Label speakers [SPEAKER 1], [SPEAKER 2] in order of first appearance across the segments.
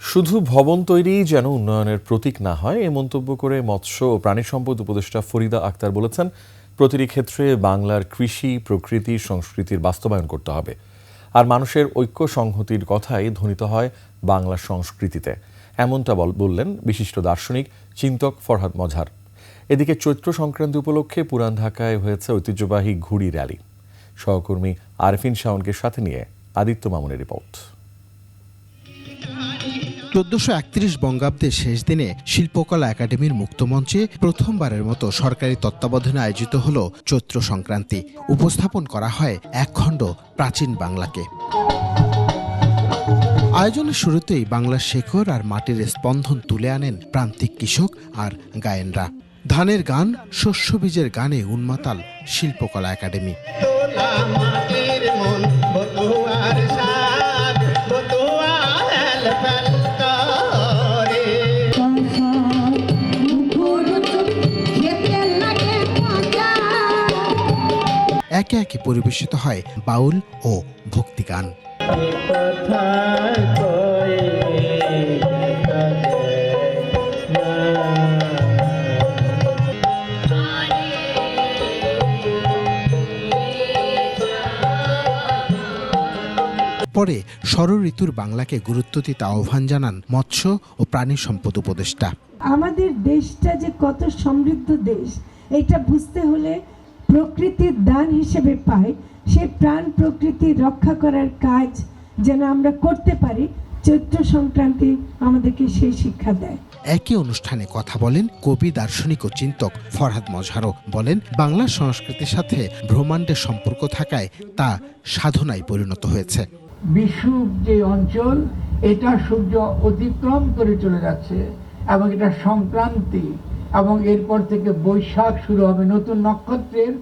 [SPEAKER 1] শুধু ভবন তৈরিই যেন উন্নয়নের প্রতীক না হয় এ মন্তব্য করে মৎস্য ও প্রাণী সম্পদ উপদেষ্টা ফরিদা আক্তার বলেছেন, প্রতিটি ক্ষেত্রে বাংলার কৃষি, প্রকৃতি, সংস্কৃতির বাস্তবায়ন করতে হবে। আর মানুষের ঐক্য সংহতির কথাই ধ্বনিত হয় বাংলা সংস্কৃতিতে। এমনটা বললেন বিশিষ্ট দার্শনিক চিন্তক ফরহাদ মজহার। এদিকে চৈত্র সংক্রান্তি উপলক্ষে পুরান ঢাকায় হয়েছে ঐতিহ্যবাহী ঘুড়ি র্যালি। সহকর্মী আরফিন শাওনকে সাথে নিয়ে আদিত্য মামুনের রিপোর্ট।
[SPEAKER 2] ১৪৩১ বঙ্গাব্দের শেষ দিনে শিল্পকলা একাডেমির মুক্তমঞ্চে প্রথমবারের মতো সরকারি তত্ত্বাবধানে আয়োজিত হল চৈত্র সংক্রান্তি। উপস্থাপন করা হয় একখণ্ড প্রাচীন বাংলাকে। আয়োজনের শুরুতেই বাংলার শেকড় আর মাটির স্পন্দন তুলে আনেন প্রান্তিক কৃষক আর গায়েনরা। ধানের গান, শস্য বীজের গানে উন্মাতাল শিল্পকলা একাডেমি। একে একে পরিবেশিত হয় বাউল ও ভক্তিগান। পরে ষড়ঋতুর বাংলাকে গুরুত্ব দিতে আহ্বান জানান মৎস্য ও প্রাণী সম্পদ উপদেষ্টা।
[SPEAKER 3] আমাদের দেশটা যে কত সমৃদ্ধ দেশ, এটা বুঝতে হলে প্রকৃতির দান হিসেবে পাই, সেই প্রাণ প্রকৃতি রক্ষা করার কাজ যেন আমরা করতে পারি, চৈত্র সংক্রান্তি আমাদেরকে সেই শিক্ষা দেয়।
[SPEAKER 2] একই অনুষ্ঠানে কথা বলেন কবি, দার্শনিক ও চিন্তক ফরহাদ মজহারও। বলেন, বাংলা সংস্কৃতির সাথে ব্রহ্মাণ্ডের সম্পর্ক থাকায় তা সাধনায় পরিণত হয়েছে।
[SPEAKER 4] বিষুব যে অঞ্চল, এটা সূর্য অতিক্রম করে চলে যাচ্ছে এবং এটা সংক্রান্তি, এবং এরপর থেকে বৈশাখ শুরু হবে, নতুন নক্ষত্রের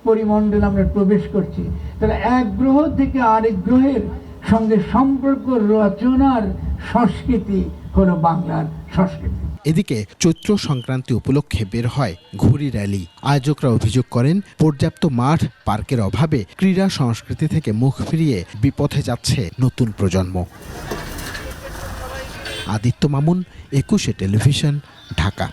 [SPEAKER 4] পরিমণ্ডলে আমরা প্রবেশ করছি। তাহলে এক গ্রহ থেকে আরেক গ্রহের সঙ্গে সম্পর্ক রচনার সংস্কৃতি হলো বাংলার সংস্কৃতি।
[SPEAKER 2] এদিকে চৈত্র সংক্রান্তি উপলক্ষে বের হয় ঘুড়ি র্যালি। আয়োজকরা অভিযোগ করেন, পর্যাপ্ত মাঠ, পার্কের অভাবে ক্রীড়া সংস্কৃতি থেকে মুখ ফিরিয়ে বিপথে যাচ্ছে নতুন প্রজন্ম। আদিত্য মামুন, ২১ টেলিভিশন, ঢাকা।